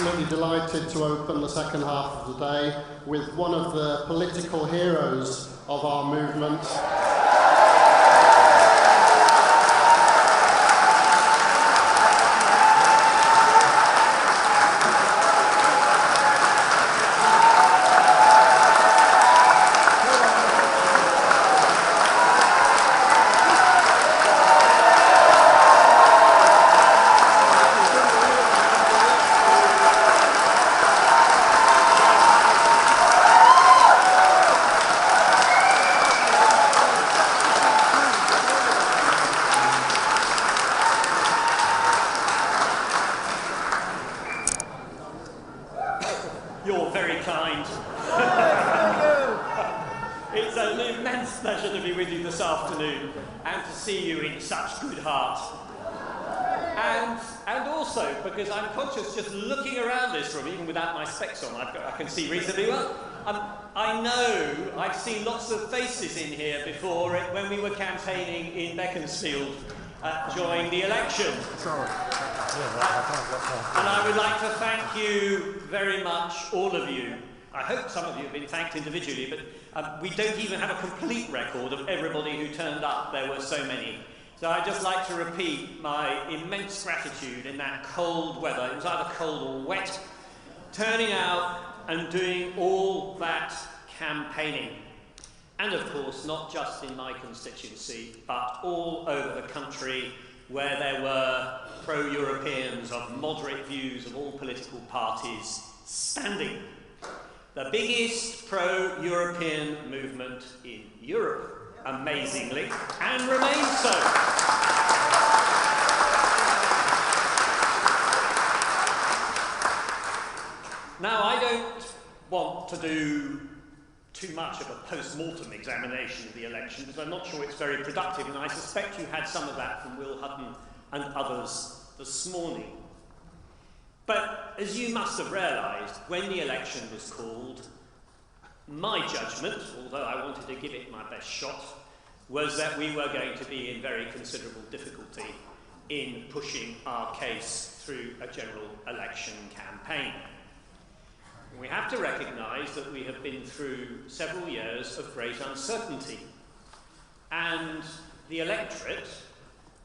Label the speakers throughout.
Speaker 1: absolutely delighted to open the second half of the day with one of the political heroes of our movement.
Speaker 2: You're very kind. It's an immense pleasure to be with you this afternoon and to see you in such good heart. And also, because I'm conscious just looking around this room, even without my specs on, I can see reasonably well. I know I've seen lots of faces in here before when we were campaigning in Beaconsfield during the election. And I would like to thank you very much, all of you. I hope some of you have been thanked individually, but we don't even have a complete record of everybody who turned up. There were so many. So I'd just like to repeat my immense gratitude in that cold weather. It was either cold or wet, turning out and doing all that campaigning. And of course, not just in my constituency, but all over the country where there were pro-Europeans of moderate views of all political parties standing. The biggest pro-European movement in Europe, amazingly, and remains so. Now, I don't want to do too much of a post-mortem examination of the election because I'm not sure it's very productive, and I suspect you had some of that from Will Hutton and others this morning. But as you must have realised, when the election was called, my judgment, although I wanted to give it my best shot, was that we were going to be in very considerable difficulty in pushing our case through a general election campaign. We have to recognise that we have been through several years of great uncertainty, and the electorate,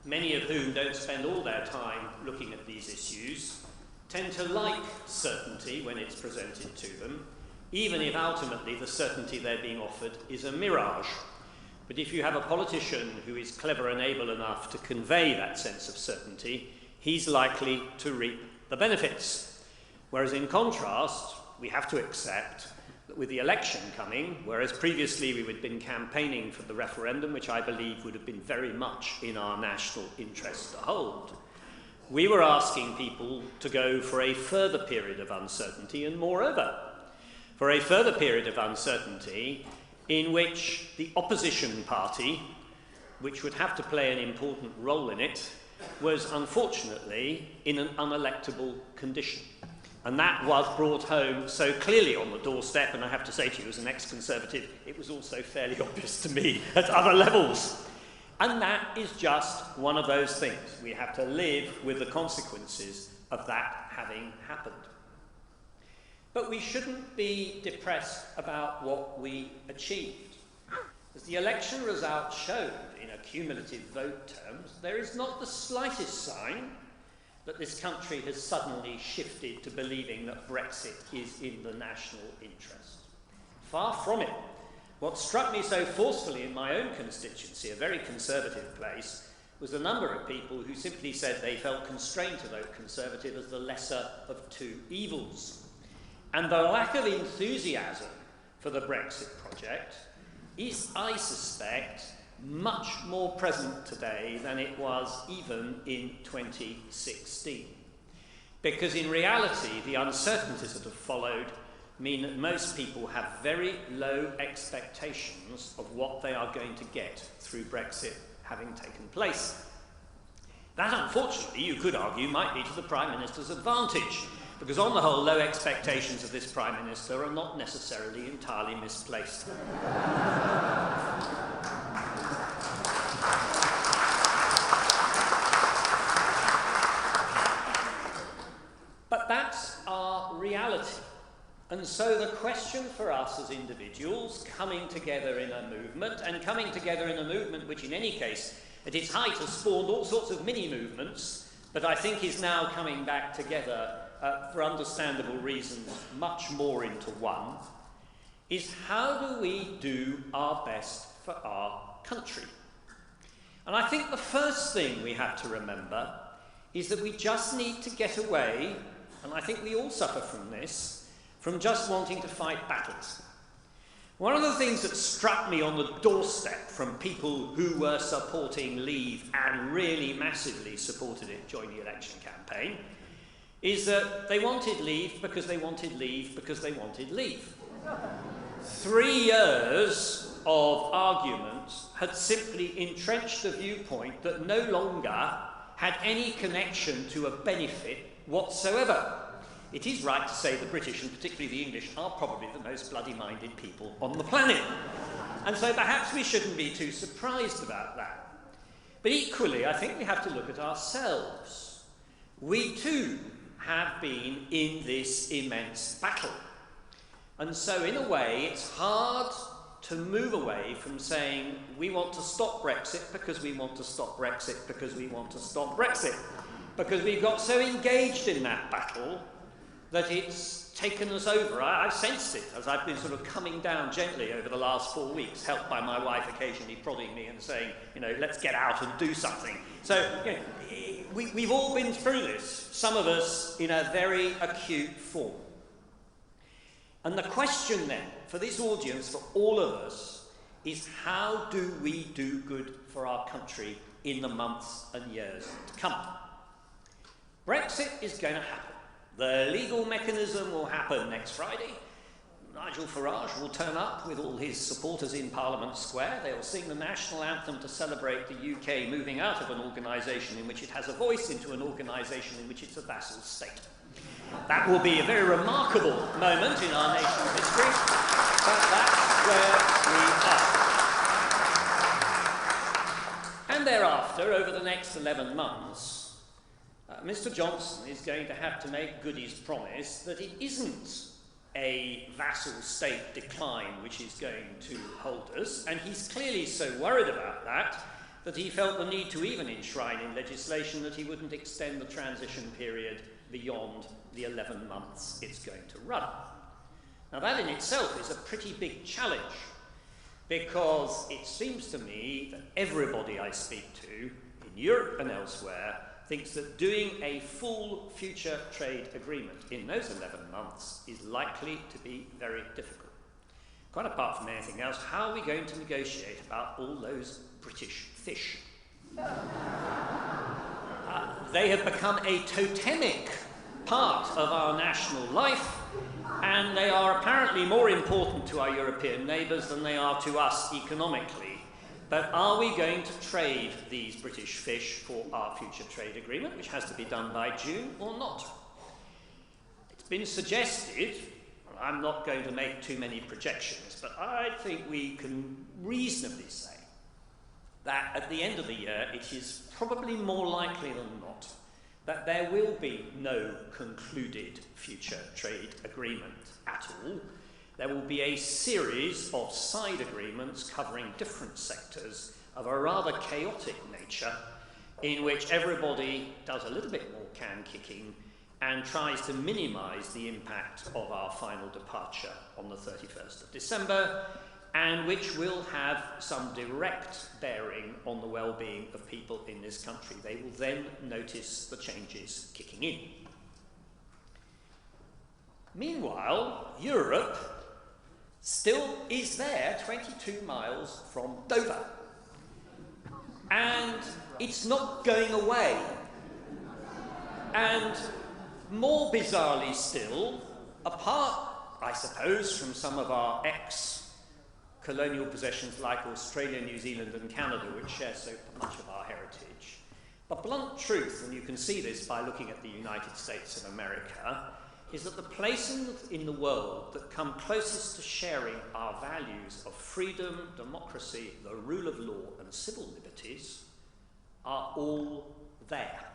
Speaker 2: many of whom don't spend all their time looking at these issues, tend to like certainty when it's presented to them, even if ultimately the certainty they're being offered is a mirage. But if you have a politician who is clever and able enough to convey that sense of certainty, he's likely to reap the benefits. Whereas in contrast, we have to accept that with the election coming, whereas previously we had been campaigning for the referendum, which I believe would have been very much in our national interest to hold, we were asking people to go for a further period of uncertainty, and moreover, for a further period of uncertainty in which the opposition party, which would have to play an important role in it, was unfortunately in an unelectable condition. And that was brought home so clearly on the doorstep, and I have to say to you as an ex-Conservative, it was also fairly obvious to me at other levels. And that is just one of those things. We have to live with the consequences of that having happened. But we shouldn't be depressed about what we achieved. As the election result showed in a cumulative vote terms, there is not the slightest sign that this country has suddenly shifted to believing that Brexit is in the national interest. Far from it. What struck me so forcefully in my own constituency, a very conservative place, was the number of people who simply said they felt constrained to vote Conservative as the lesser of two evils. And the lack of enthusiasm for the Brexit project is, I suspect, much more present today than it was even in 2016. Because in reality, the uncertainties that have followed mean that most people have very low expectations of what they are going to get through Brexit having taken place. That, unfortunately, you could argue, might be to the Prime Minister's advantage, because on the whole, low expectations of this Prime Minister are not necessarily entirely misplaced. But that's our And so the question for us as individuals coming together in a movement, and coming together in a movement which in any case at its height has spawned all sorts of mini movements, but I think is now coming back together for understandable reasons much more into one, is how do we do our best for our country? And I think the first thing we have to remember is that we just need to get away, and I think we all suffer from this, from just wanting to fight battles. One of the things that struck me on the doorstep from people who were supporting Leave and really massively supported it during the election campaign is that they wanted Leave because they wanted Leave because they wanted Leave. 3 years of argument had simply entrenched the viewpoint that no longer had any connection to a benefit whatsoever. It is right to say the British, and particularly the English, are probably the most bloody-minded people on the planet. And so perhaps we shouldn't be too surprised about that. But equally, I think we have to look at ourselves. We too have been in this immense battle. And so in a way, it's hard to move away from saying we want to stop Brexit because we want to stop Brexit because we want to stop Brexit. Because we've got so engaged in that battle that it's taken us over. I've sensed it as I've been sort of coming down gently over the last 4 weeks, helped by my wife occasionally prodding me and saying, you know, let's get out and do something. So, you know, we've all been through this, some of us in a very acute form. And the question then, for this audience, for all of us, is how do we do good for our country in the months and years to come? Brexit is going to happen. The legal mechanism will happen next Friday. Nigel Farage will turn up with all his supporters in Parliament Square. They'll sing the national anthem to celebrate the UK moving out of an organisation in which it has a voice into an organisation in which it's a vassal state. That will be a very remarkable moment in our nation's history, but that's where we are. And thereafter, over the next 11 months, Mr. Johnson is going to have to make good his promise that it isn't a vassal state decline which is going to hold us, and he's clearly so worried about that that he felt the need to even enshrine in legislation that he wouldn't extend the transition period beyond the 11 months it's going to run. Now that in itself is a pretty big challenge, because it seems to me that everybody I speak to, in Europe and elsewhere, thinks that doing a full future trade agreement in those 11 months is likely to be very difficult. Quite apart from anything else, how are we going to negotiate about all those British fish? They have become a totemic part of our national life, and they are apparently more important to our European neighbours than they are to us economically. But are we going to trade these British fish for our future trade agreement, which has to be done by June, or not? It's been suggested, I'm not going to make too many projections, but I think we can reasonably say that at the end of the year it is probably more likely than not that there will be no concluded future trade agreement at all. There will be a series of side agreements covering different sectors of a rather chaotic nature, in which everybody does a little bit more can-kicking and tries to minimise the impact of our final departure on the 31st of December, and which will have some direct bearing on the well-being of people in this country. They will then notice the changes kicking in. Meanwhile, Europe still is there 22 miles from Dover. And it's not going away. And more bizarrely still, apart, I suppose, from some of our ex-colonial possessions like Australia, New Zealand and Canada, which share so much of our heritage, the blunt truth, and you can see this by looking at the United States of America, is that the places in the world that come closest to sharing our values of freedom, democracy, the rule of law and civil liberties are all there.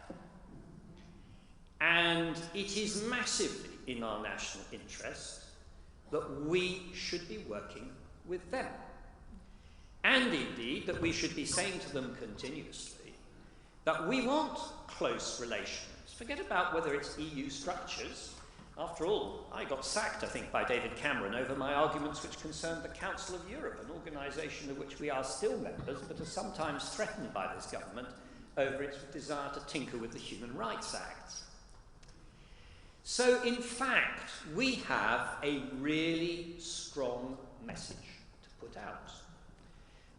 Speaker 2: And it is massively in our national interest that we should be working with them. And indeed, that we should be saying to them continuously that we want close relations. Forget about whether it's EU structures. After all, I got sacked, I think, by David Cameron over my arguments which concerned the Council of Europe, an organisation of which we are still members, but are sometimes threatened by this government over its desire to tinker with the Human Rights Acts. So, in fact, we have a really strong message to put out.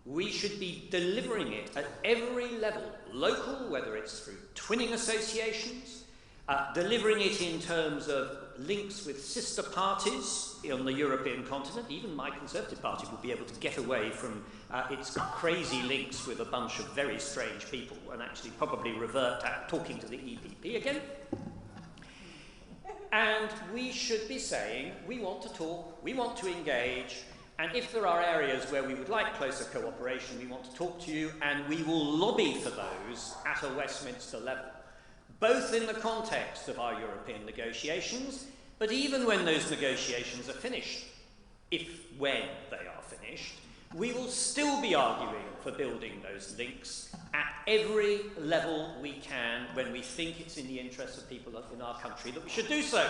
Speaker 2: We should be delivering it at every level, local, whether it's through twinning associations, delivering it in terms of links with sister parties on the European continent. Even my Conservative Party will be able to get away from its crazy links with a bunch of very strange people and actually probably revert to talking to the EPP again. And we should be saying, we want to talk, we want to engage, and if there are areas where we would like closer cooperation, we want to talk to you, and we will lobby for those at a Westminster level, both in the context of our European negotiations, but even when those negotiations are finished, when they are finished, we will still be arguing for building those links at every level we can when we think it's in the interest of people in our country that we should do so.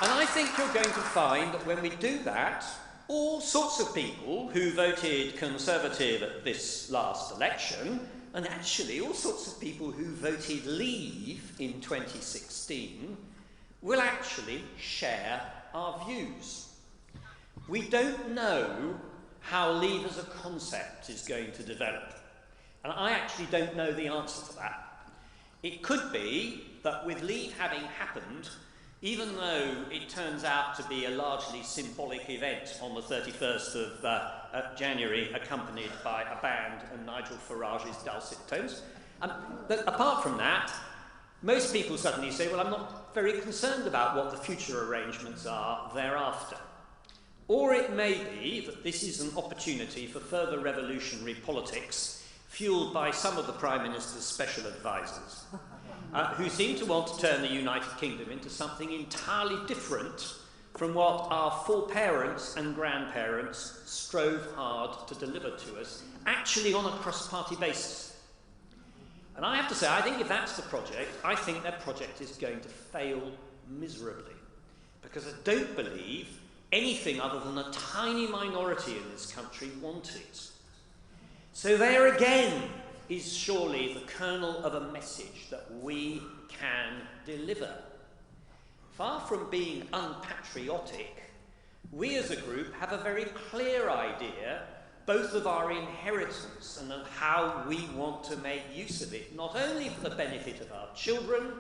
Speaker 2: And I think you're going to find that when we do that, all sorts of people who voted Conservative at this last election, and actually all sorts of people who voted Leave in 2016, will actually share our views. We don't know how Leave as a concept is going to develop, and I actually don't know the answer to that. It could be that with Leave having happened, even though it turns out to be a largely symbolic event on the 31st of January, accompanied by a band and Nigel Farage's dulcet tones, but apart from that, most people suddenly say, well, I'm not very concerned about what the future arrangements are thereafter. Or it may be that this is an opportunity for further revolutionary politics, fueled by some of the Prime Minister's special advisors, who seem to want to turn the United Kingdom into something entirely different from what our foreparents and grandparents strove hard to deliver to us, actually on a cross-party basis. And I have to say, I think if that's the project, I think that project is going to fail miserably, because I don't believe anything other than a tiny minority in this country want it. So there again is surely the kernel of a message that we can deliver. Far from being unpatriotic, we as a group have a very clear idea both of our inheritance and of how we want to make use of it, not only for the benefit of our children,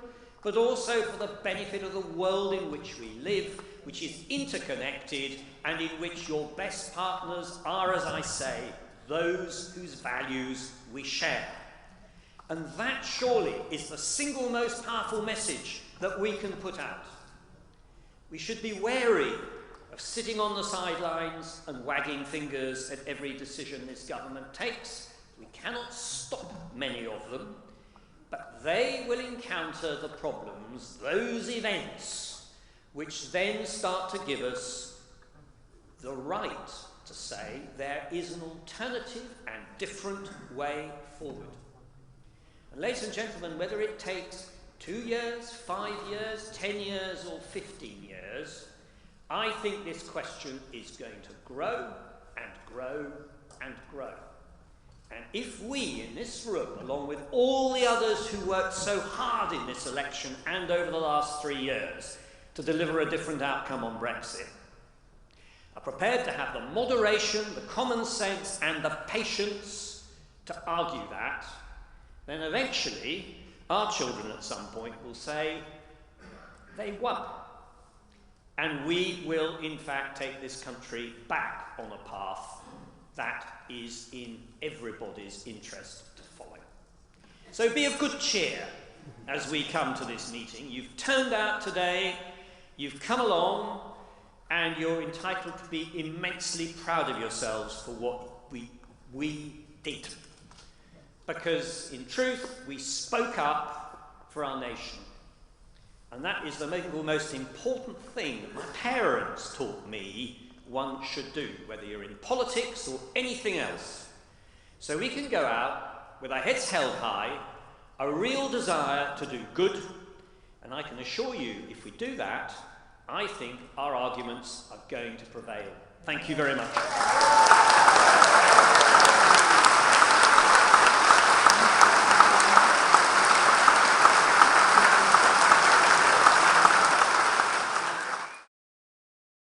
Speaker 2: but also for the benefit of the world in which we live, which is interconnected and in which your best partners are, as I say, those whose values we share. And that surely is the single most powerful message that we can put out. We should be wary of sitting on the sidelines and wagging fingers at every decision this government takes. We cannot stop many of them, but they will encounter the problems, those events, which then start to give us the right to say there is an alternative and different way forward. And ladies and gentlemen, whether it takes 2 years, 5 years, 10 years, or 15 years, I think this question is going to grow and grow and grow. And if we in this room, along with all the others who worked so hard in this election and over the last 3 years to deliver a different outcome on Brexit, are prepared to have the moderation, the common sense, and the patience to argue that, then eventually our children at some point will say, they won. And we will, in fact, take this country back on a path that is in everybody's interest to follow. So be of good cheer as we come to this meeting. You've turned out today, you've come along, and you're entitled to be immensely proud of yourselves for what we did. Because, in truth, we spoke up, for our nation. And that is the most important thing that my parents taught me one should do, whether you're in politics or anything else. So we can go out with our heads held high, a real desire to do good, and I can assure you, if we do that, I think our arguments are going to prevail. Thank you very much.